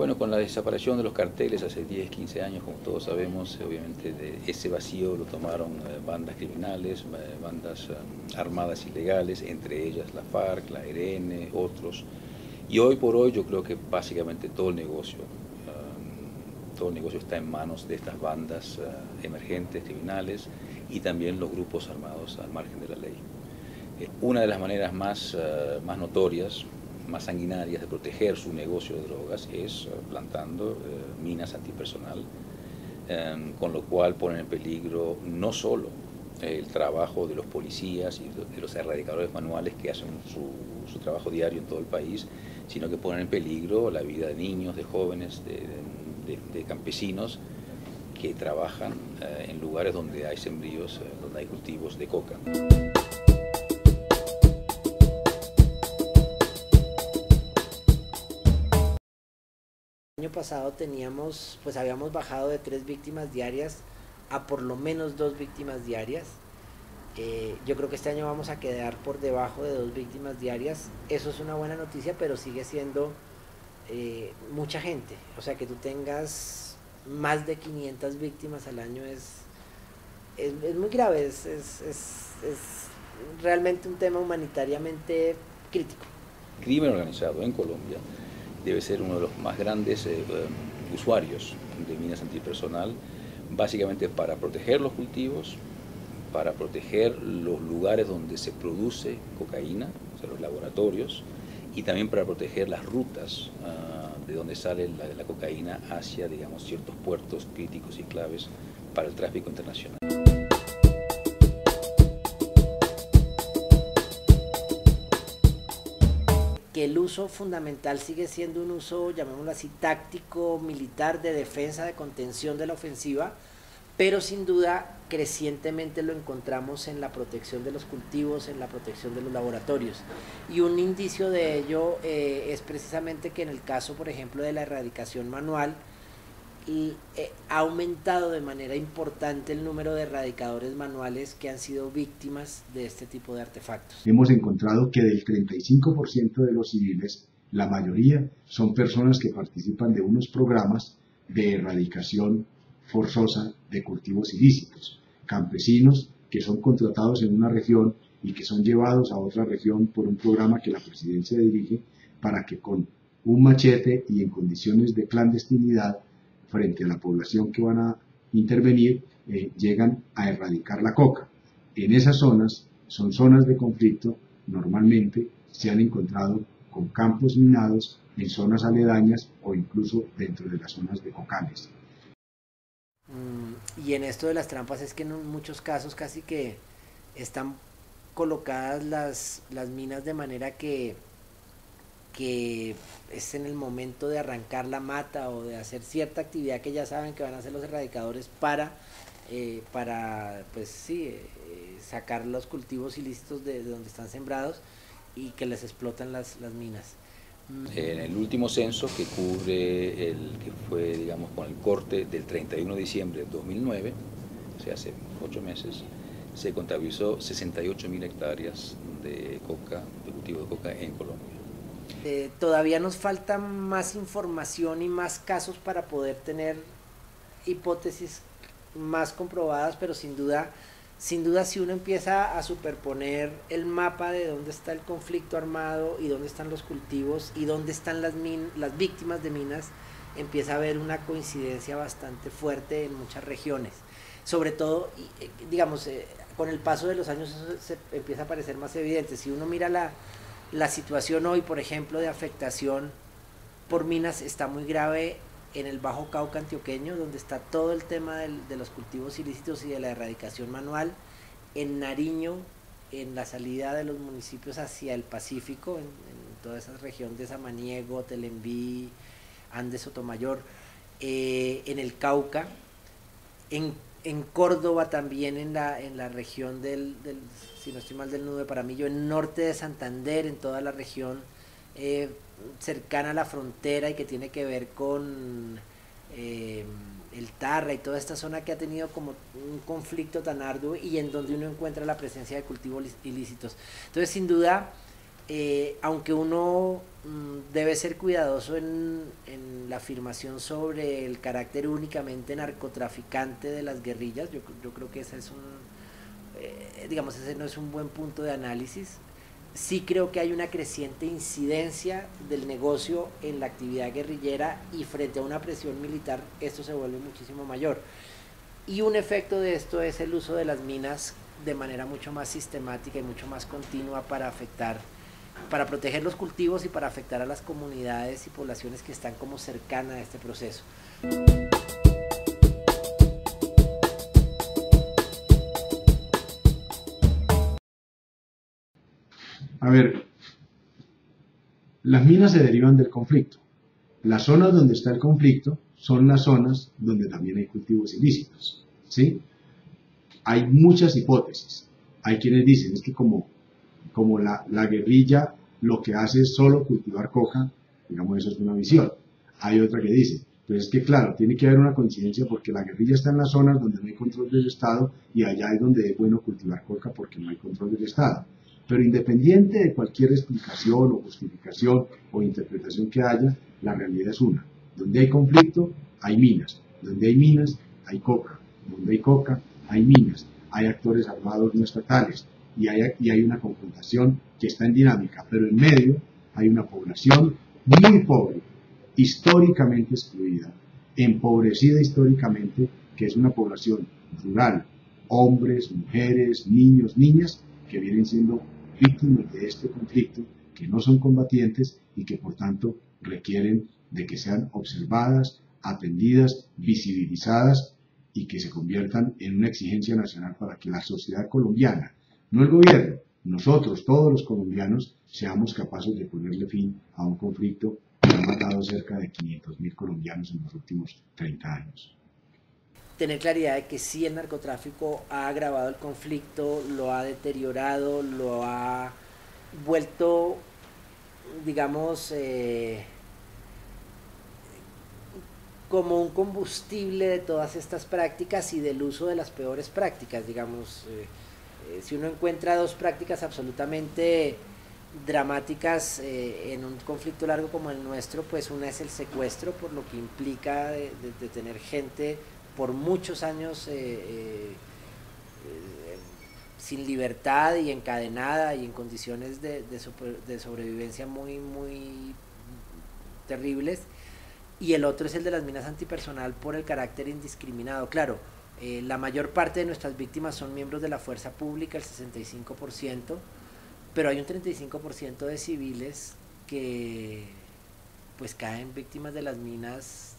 Bueno, con la desaparición de los carteles hace 10, 15 años, como todos sabemos, obviamente de ese vacío lo tomaron bandas criminales, bandas armadas ilegales, entre ellas la FARC, la ERN, otros. Y hoy por hoy yo creo que básicamente todo el negocio está en manos de estas bandas emergentes, criminales, y también los grupos armados al margen de la ley. Una de las maneras más notorias, más sanguinarias de proteger su negocio de drogas es plantando minas antipersonal, con lo cual ponen en peligro no solo el trabajo de los policías y de los erradicadores manuales que hacen su trabajo diario en todo el país, sino que ponen en peligro la vida de niños, de jóvenes, de campesinos que trabajan en lugares donde hay sembríos, donde hay cultivos de coca. El año pasado habíamos bajado de 3 víctimas diarias a por lo menos 2 víctimas diarias. Yo creo que este año vamos a quedar por debajo de 2 víctimas diarias. Eso es una buena noticia, pero sigue siendo mucha gente. O sea, que tú tengas más de 500 víctimas al año es muy grave, es realmente un tema humanitariamente crítico. El crimen organizado en Colombia debe ser uno de los más grandes usuarios de minas antipersonal, básicamente para proteger los cultivos, para proteger los lugares donde se produce cocaína, o sea, los laboratorios, y también para proteger las rutas de donde sale la cocaína hacia, digamos, ciertos puertos críticos y claves para el tráfico internacional. Que el uso fundamental sigue siendo un uso, llamémoslo así, táctico, militar, de defensa, de contención de la ofensiva, pero sin duda crecientemente lo encontramos en la protección de los cultivos, en la protección de los laboratorios. Y un indicio de ello es precisamente que en el caso, por ejemplo, de la erradicación manual, ha aumentado de manera importante el número de erradicadores manuales que han sido víctimas de este tipo de artefactos. Hemos encontrado que del 35% de los civiles, la mayoría son personas que participan de unos programas de erradicación forzosa de cultivos ilícitos, campesinos que son contratados en una región y que son llevados a otra región por un programa que la presidencia dirige para que con un machete y en condiciones de clandestinidad frente a la población que van a intervenir, llegan a erradicar la coca. En esas zonas, son zonas de conflicto, normalmente se han encontrado con campos minados en zonas aledañas o incluso dentro de las zonas de cocales. Y en esto de las trampas es que en muchos casos casi que están colocadas las minas de manera que es en el momento de arrancar la mata o de hacer cierta actividad que ya saben que van a hacer los erradicadores para pues sí, sacar los cultivos ilícitos de donde están sembrados y que les explotan las minas. En el último censo que cubre que fue, digamos, con el corte del 31 de diciembre de 2009, o sea, hace 8 meses, se contabilizó 68.000 hectáreas de coca, de cultivo de coca en Colombia. Todavía nos falta más información y más casos para poder tener hipótesis más comprobadas, pero sin duda si uno empieza a superponer el mapa de dónde está el conflicto armado y dónde están los cultivos y dónde están las víctimas de minas, empieza a haber una coincidencia bastante fuerte en muchas regiones. Sobre todo, digamos, con el paso de los años eso se empieza a parecer más evidente. Si uno mira la situación hoy, por ejemplo, de afectación por minas, está muy grave en el Bajo Cauca antioqueño, donde está todo el tema de los cultivos ilícitos y de la erradicación manual, en Nariño, en la salida de los municipios hacia el Pacífico, en toda esa región de Samaniego, Telembí, Andes, Sotomayor, en el Cauca, en Córdoba también, en la región si no estoy mal, del Nudo de Paramillo, en norte de Santander, en toda la región cercana a la frontera y que tiene que ver con el Tarra y toda esta zona que ha tenido como un conflicto tan arduo y en donde uno encuentra la presencia de cultivos ilícitos. Entonces, sin duda, aunque uno debe ser cuidadoso en la afirmación sobre el carácter únicamente narcotraficante de las guerrillas, yo creo que ese es digamos, ese no es un buen punto de análisis. Sí creo que hay una creciente incidencia del negocio en la actividad guerrillera, y frente a una presión militar esto se vuelve muchísimo mayor. Y un efecto de esto es el uso de las minas de manera mucho más sistemática y mucho más continua para proteger los cultivos y para afectar a las comunidades y poblaciones que están como cercanas a este proceso. A ver, las minas se derivan del conflicto. Las zonas donde está el conflicto son las zonas donde también hay cultivos ilícitos, ¿sí? Hay muchas hipótesis. Hay quienes dicen, es que como la guerrilla lo que hace es solo cultivar coca, digamos, eso es una visión. Hay otra que dice, pues es que claro, tiene que haber una coincidencia porque la guerrilla está en las zonas donde no hay control del Estado, y allá es donde es bueno cultivar coca porque no hay control del Estado. Pero independiente de cualquier explicación o justificación o interpretación que haya, la realidad es una. Donde hay conflicto, hay minas. Donde hay minas, hay coca. Donde hay coca, hay minas. Hay actores armados no estatales. Y hay una confrontación que está en dinámica. Pero en medio hay una población muy pobre, históricamente excluida, empobrecida históricamente, que es una población rural. Hombres, mujeres, niños, niñas, que vienen siendo víctimas de este conflicto, que no son combatientes y que por tanto requieren de que sean observadas, atendidas, visibilizadas, y que se conviertan en una exigencia nacional para que la sociedad colombiana, no el gobierno, nosotros, todos los colombianos, seamos capaces de ponerle fin a un conflicto que ha matado cerca de 500.000 colombianos en los últimos 30 años. Tener claridad de que sí, el narcotráfico ha agravado el conflicto, lo ha deteriorado, lo ha vuelto, digamos, como un combustible de todas estas prácticas y del uso de las peores prácticas. Digamos, si uno encuentra dos prácticas absolutamente dramáticas en un conflicto largo como el nuestro, pues una es el secuestro, por lo que implica de tener gente por muchos años sin libertad y encadenada y en condiciones de sobrevivencia muy, muy terribles. Y el otro es el de las minas antipersonal por el carácter indiscriminado. Claro, la mayor parte de nuestras víctimas son miembros de la fuerza pública, el 65%, pero hay un 35% de civiles que pues caen víctimas de las minas